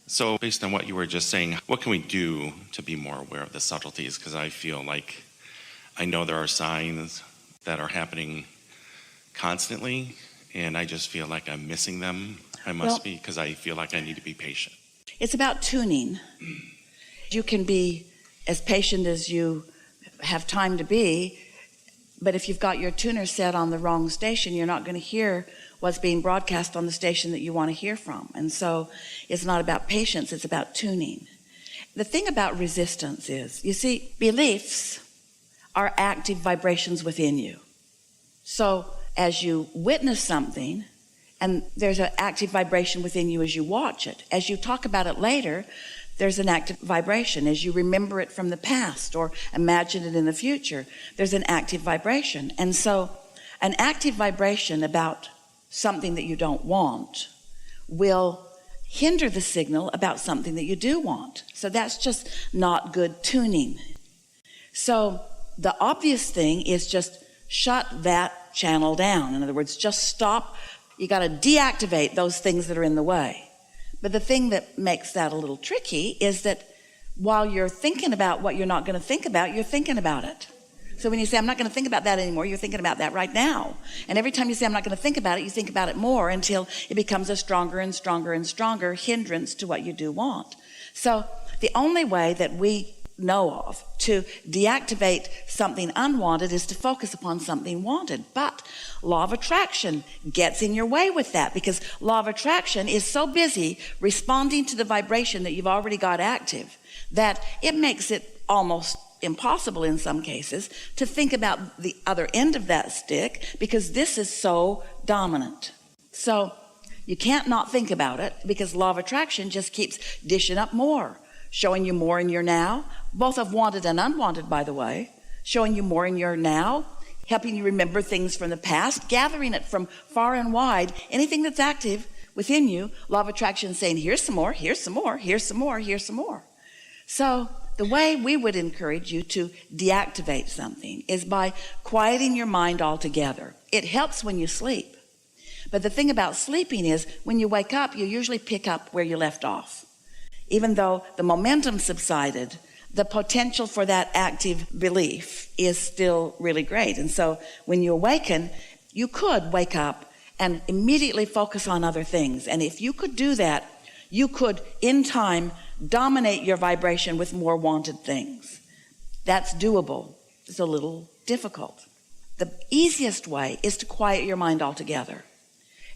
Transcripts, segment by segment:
So based on what you were just saying, what can we do to be more aware of the subtleties? Because I feel like I know there are signs that are happening constantly, and I just feel like I'm missing them. I must be, because I feel like I need to be patient. It's about tuning. You can be as patient as you have time to be, but if you've got your tuner set on the wrong station, you're not going to hear what's being broadcast on the station that you want to hear from. And so it's not about patience, it's about tuning. The thing about resistance is, you see, beliefs are active vibrations within you. So as you witness something, and there's an active vibration within you as you watch it. As you talk about it later, there's an active vibration. As you remember it from the past or imagine it in the future, there's an active vibration. And so an active vibration about something that you don't want will hinder the signal about something that you do want. So that's just not good tuning. So the obvious thing is just shut that channel down. In other words, just stop. You got to deactivate those things that are in the way. But the thing that makes that a little tricky is that while you're thinking about what you're not going to think about, you're thinking about it. So when you say, I'm not going to think about that anymore, you're thinking about that right now. And every time you say, I'm not going to think about it, you think about it more until it becomes a stronger and stronger and stronger hindrance to what you do want. So the only way that we know of to deactivate something unwanted is to focus upon something wanted. But law of attraction gets in your way with that, because law of attraction is so busy responding to the vibration that you've already got active that it makes it almost impossible in some cases to think about the other end of that stick, because this is so dominant. So you can't not think about it, because law of attraction just keeps dishing up more, showing you more in your now, both of wanted and unwanted, by the way, showing you more in your now, helping you remember things from the past, gathering it from far and wide, anything that's active within you. Law of attraction saying, here's some more, here's some more, here's some more, here's some more. So the way we would encourage you to deactivate something is by quieting your mind altogether. It helps when you sleep. But the thing about sleeping is when you wake up, you usually pick up where you left off. Even though the momentum subsided, the potential for that active belief is still really great. And so when you awaken, you could wake up and immediately focus on other things. And if you could do that, you could, in time, dominate your vibration with more wanted things. That's doable. It's a little difficult. The easiest way is to quiet your mind altogether.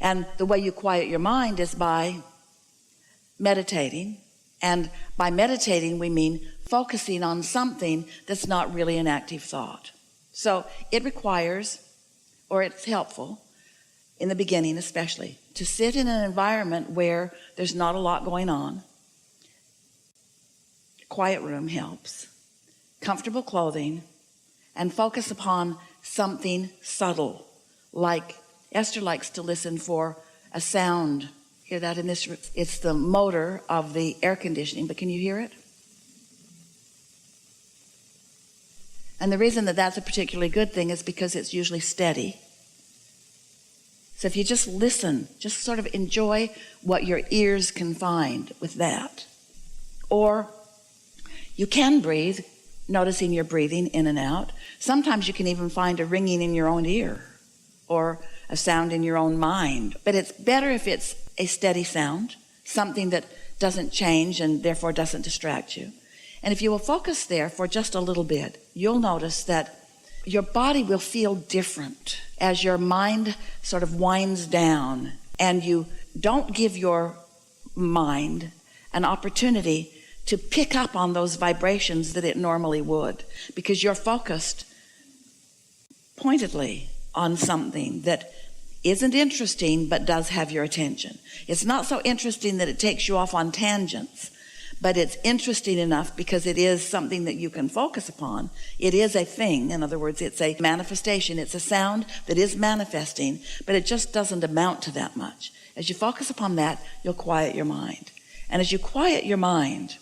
And the way you quiet your mind is by meditating. And by meditating, we mean focusing on something that's not really an active thought. So it requires, or it's helpful, in the beginning especially, to sit in an environment where there's not a lot going on. Quiet room helps. Comfortable clothing, and focus upon something subtle. Like Esther likes to listen for a sound. Hear that in this room? It's the motor of the air conditioning, but can you hear it? And the reason that that's a particularly good thing is because it's usually steady. So if you just listen, just sort of enjoy what your ears can find with that. Or you can breathe, noticing your breathing in and out. Sometimes you can even find a ringing in your own ear or a sound in your own mind. But it's better if it's a steady sound, something that doesn't change and therefore doesn't distract you. And if you will focus there for just a little bit, you'll notice that your body will feel different as your mind sort of winds down, and you don't give your mind an opportunity to pick up on those vibrations that it normally would, because you're focused pointedly on something that isn't interesting but does have your attention. It's not so interesting that it takes you off on tangents, but it's interesting enough because it is something that you can focus upon. It is a thing. In other words, it's a manifestation. It's a sound that is manifesting, but it just doesn't amount to that much. As you focus upon that, you'll quiet your mind. And as you quiet your mind,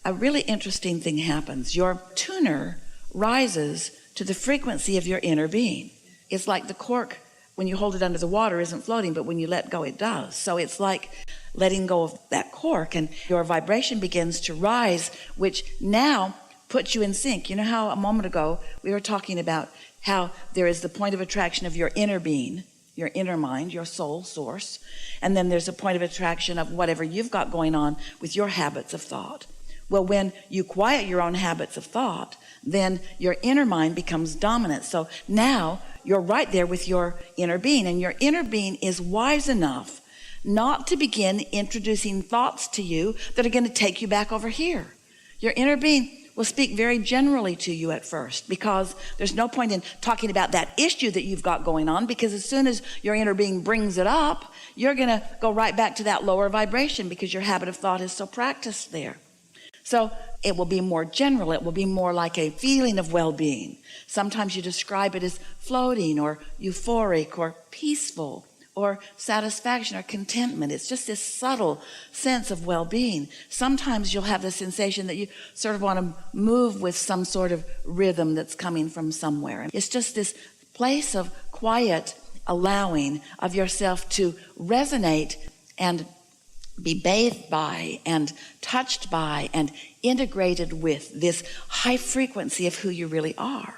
a really interesting thing happens. Your tuner rises to the frequency of your inner being. It's like the cork when you hold it under the water isn't floating, but when you let go, it does. So it's like letting go of that cork, and your vibration begins to rise, which now puts you in sync. You know how a moment ago we were talking about how there is the point of attraction of your inner being, your inner mind, your soul source, and then there's a point of attraction of whatever you've got going on with your habits of thought. Well, when you quiet your own habits of thought, then your inner mind becomes dominant. So now you're right there with your inner being, and your inner being is wise enough not to begin introducing thoughts to you that are going to take you back over here. Your inner being will speak very generally to you at first, because there's no point in talking about that issue that you've got going on, because as soon as your inner being brings it up, you're going to go right back to that lower vibration, because your habit of thought is so practiced there. So it will be more general. It will be more like a feeling of well-being. Sometimes you describe it as floating or euphoric or peaceful or satisfaction or contentment. It's just this subtle sense of well-being. Sometimes you'll have the sensation that you sort of want to move with some sort of rhythm that's coming from somewhere. It's just this place of quiet allowing of yourself to resonate and be bathed by and touched by and integrated with this high frequency of who you really are.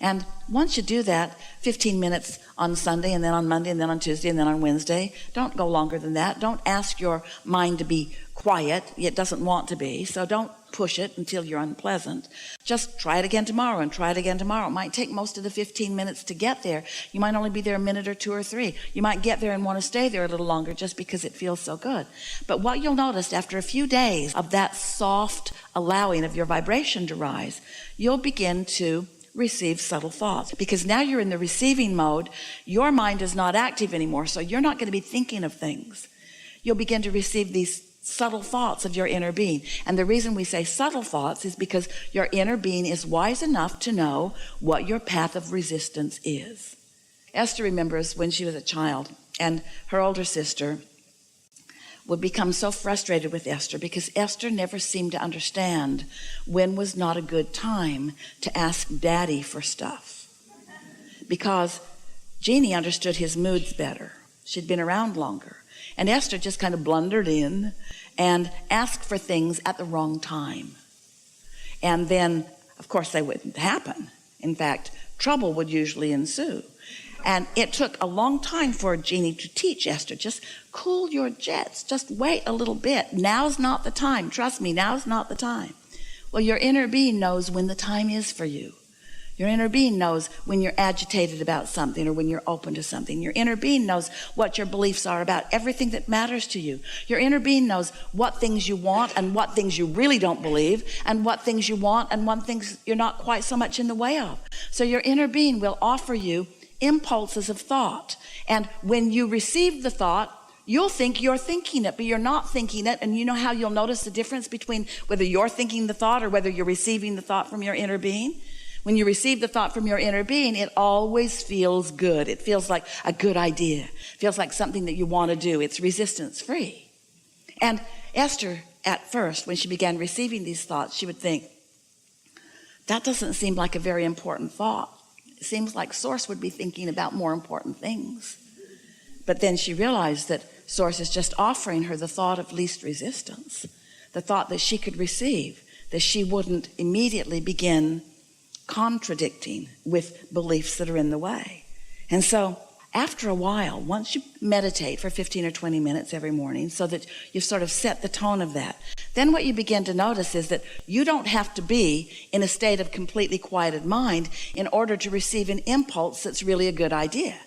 And once you do that, 15 minutes on Sunday, and then on Monday, and then on Tuesday, and then on Wednesday, don't go longer than that. Don't ask your mind to be quiet. It doesn't want to be, so don't push it until you're unpleasant. Just try it again tomorrow, and try it again tomorrow. It might take most of the 15 minutes to get there. You might only be there a minute or two or three. You might get there and want to stay there a little longer just because it feels so good. But what you'll notice after a few days of that soft allowing of your vibration to rise, you'll begin to receive subtle thoughts, because now you're in the receiving mode. Your mind is not active anymore, so you're not going to be thinking of things. You'll begin to receive these subtle thoughts of your inner being. And the reason we say subtle thoughts is because your inner being is wise enough to know what your path of resistance is. Esther remembers when she was a child, and her older sister would become so frustrated with Esther because Esther never seemed to understand when was not a good time to ask Daddy for stuff, because Jeannie understood his moods better. She'd been around longer. And Esther just kind of blundered in and asked for things at the wrong time. And then, of course, they wouldn't happen. In fact, trouble would usually ensue. And it took a long time for Jeannie to teach Esther, just cool your jets, just wait a little bit. Now's not the time. Trust me, now's not the time. Well, your inner being knows when the time is for you. Your inner being knows when you're agitated about something or when you're open to something. Your inner being knows what your beliefs are about everything that matters to you. Your inner being knows what things you want and what things you really don't believe, and what things you want and what things you're not quite so much in the way of. So your inner being will offer you impulses of thought. And when you receive the thought, you'll think you're thinking it, but you're not thinking it. And you know how you'll notice the difference between whether you're thinking the thought or whether you're receiving the thought from your inner being? When you receive the thought from your inner being, it always feels good. It feels like a good idea. It feels like something that you want to do. It's resistance free. And Esther, at first, when she began receiving these thoughts, she would think, that doesn't seem like a very important thought. It seems like Source would be thinking about more important things. But then she realized that Source is just offering her the thought of least resistance, the thought that she could receive, that she wouldn't immediately begin contradicting with beliefs that are in the way. And so after a while, once you meditate for 15 or 20 minutes every morning so that you've sort of set the tone of that, then what you begin to notice is that you don't have to be in a state of completely quieted mind in order to receive an impulse that's really a good idea.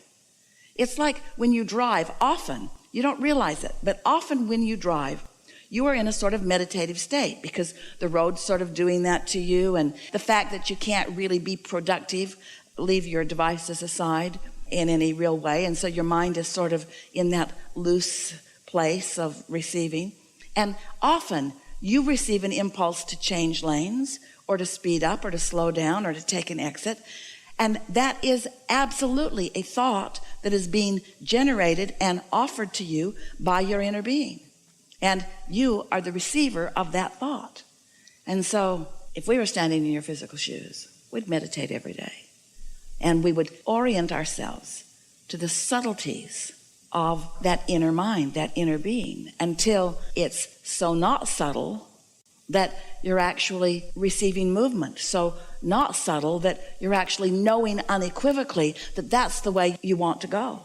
It's like when you drive, often, you don't realize it, but often when you drive, you are in a sort of meditative state because the road's sort of doing that to you, and the fact that you can't really be productive, leave your devices aside in any real way, and so your mind is sort of in that loose place of receiving. And often you receive an impulse to change lanes or to speed up or to slow down or to take an exit, and that is absolutely a thought that is being generated and offered to you by your inner being. And you are the receiver of that thought. And so if we were standing in your physical shoes, we'd meditate every day. And we would orient ourselves to the subtleties of that inner mind, that inner being, until it's so not subtle that you're actually receiving movement, so not subtle that you're actually knowing unequivocally that that's the way you want to go.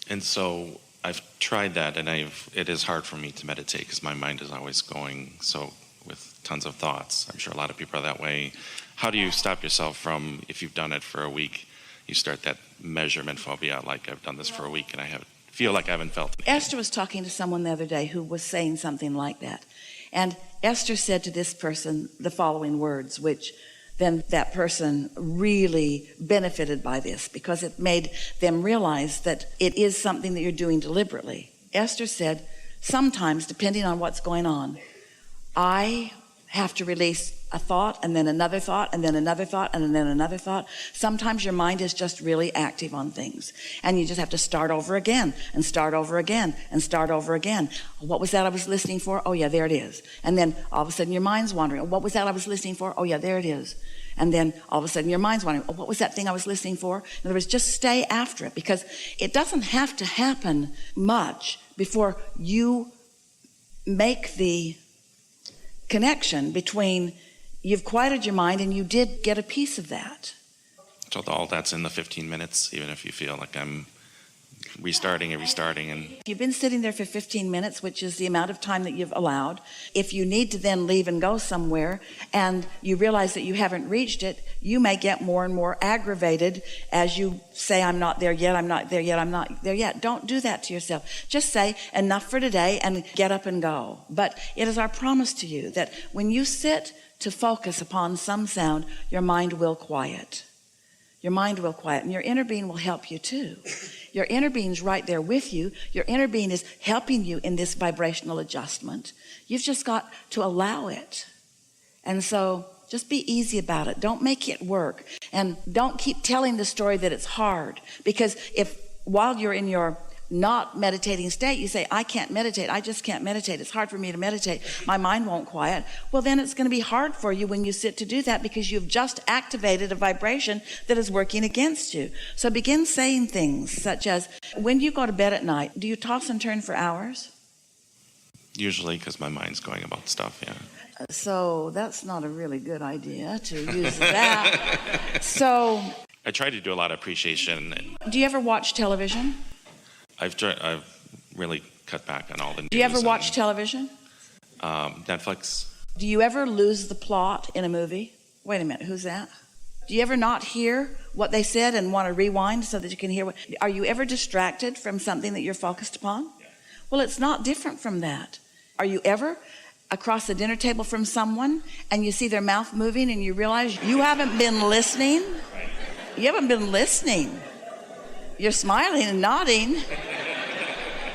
And so I've tried that, and it is hard for me to meditate because my mind is always going so with tons of thoughts. I'm sure a lot of people are that way. How do you stop yourself from, if you've done it for a week, you start that measurement phobia, like I've done this for a week and feel like I haven't felt it. Esther was talking to someone the other day who was saying something like that. And Esther said to this person the following words, which then that person really benefited by this because it made them realize that it is something that you're doing deliberately. Esther said, sometimes, depending on what's going on, I have to release a thought and then another thought and then another thought and then another thought. Sometimes your mind is just really active on things and you just have to start over again and start over again and start over again. What was that I was listening for? Oh yeah, there it is. And then all of a sudden your mind's wandering. What was that I was listening for? Oh yeah, there it is. And then all of a sudden your mind's wondering, oh, what was that thing I was listening for? In other words, just stay after it, because it doesn't have to happen much before you make the connection between you've quieted your mind and you did get a piece of that. So all that's in the 15 minutes, even if you feel like I'm restarting. And if you've been sitting there for 15 minutes, which is the amount of time that you've allowed, if you need to then leave and go somewhere and you realize that you haven't reached it, you may get more and more aggravated as you say, I'm not there yet, I'm not there yet, I'm not there yet. Don't do that to yourself. Just say enough for today and get up and go. But it is our promise to you that when you sit to focus upon some sound, your mind will quiet. Your mind will quiet, and your inner being will help you too. Your inner being's right there with you. Your inner being is helping you in this vibrational adjustment. You've just got to allow it. And so just be easy about it. Don't make it work. And don't keep telling the story that it's hard. Because if while you're in your not meditating state, you say, I can't meditate. I just can't meditate. It's hard for me to meditate. My mind won't quiet. Well, then it's going to be hard for you when you sit to do that, because you've just activated a vibration that is working against you. So begin saying things such as, when you go to bed at night, do you toss and turn for hours? Usually, because my mind's going about stuff, yeah. So that's not a really good idea to use that. So I try to do a lot of appreciation. Do you ever watch television? I've really cut back on all the news. Do you ever watch television? Netflix. Do you ever lose the plot in a movie? Wait a minute, who's that? Do you ever not hear what they said and want to rewind so that you can hear what? Are you ever distracted from something that you're focused upon? Yeah. Well, it's not different from that. Are you ever across the dinner table from someone and you see their mouth moving and you realize you haven't been listening? You haven't been listening. You're smiling and nodding,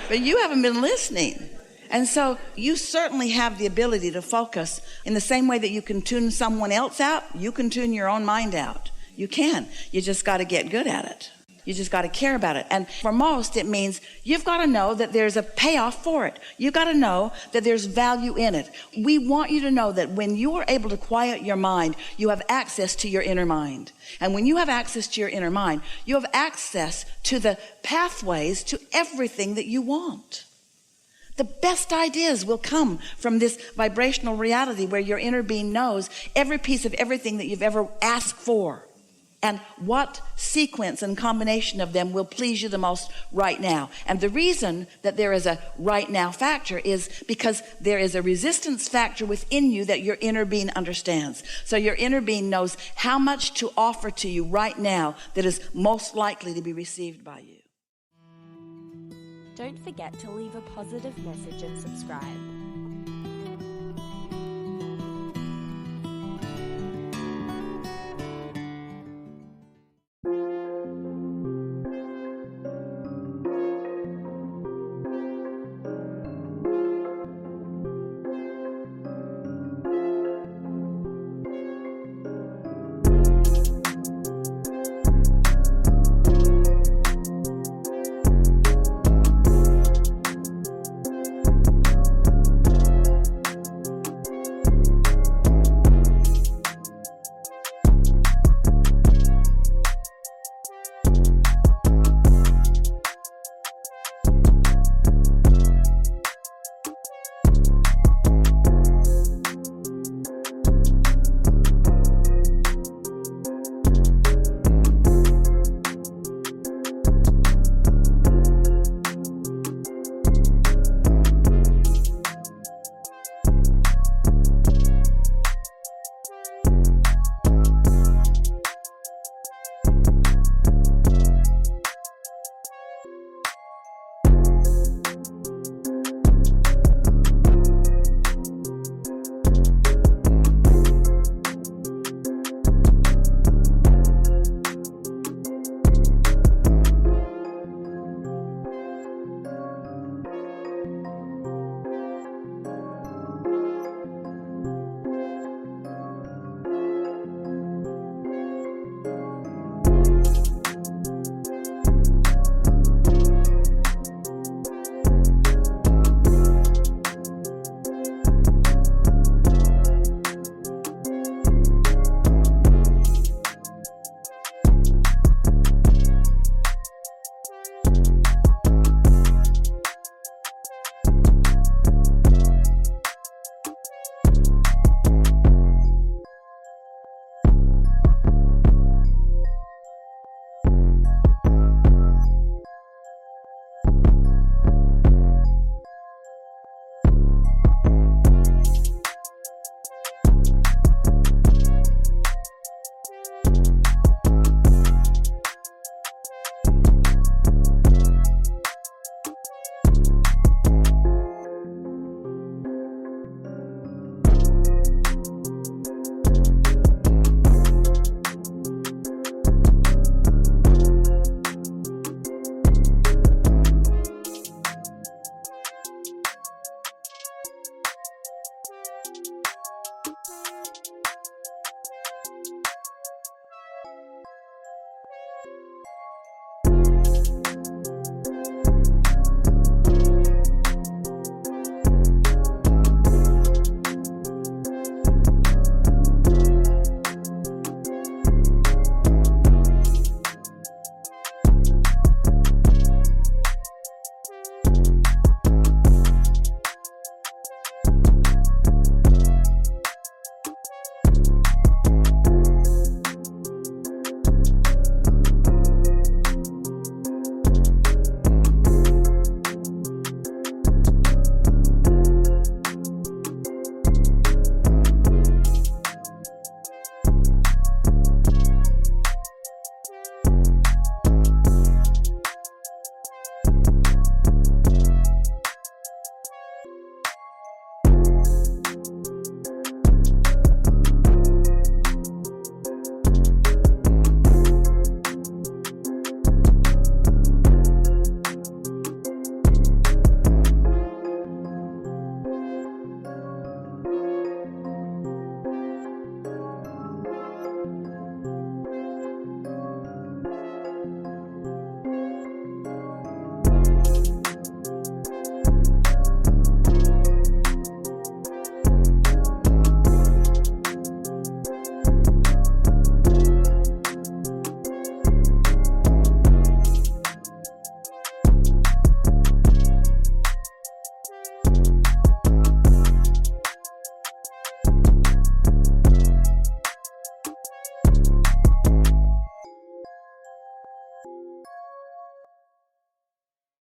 but you haven't been listening. And so you certainly have the ability to focus in the same way that you can tune someone else out. You can tune your own mind out. You can. You just got to get good at it. You just got to care about it. And for most, it means you've got to know that there's a payoff for it. You've got to know that there's value in it. We want you to know that when you are able to quiet your mind, you have access to your inner mind. And when you have access to your inner mind, you have access to the pathways to everything that you want. The best ideas will come from this vibrational reality where your inner being knows every piece of everything that you've ever asked for. And what sequence and combination of them will please you the most right now. And the reason that there is a right now factor is because there is a resistance factor within you that your inner being understands. So your inner being knows how much to offer to you right now that is most likely to be received by you. Don't forget to leave a positive message and subscribe.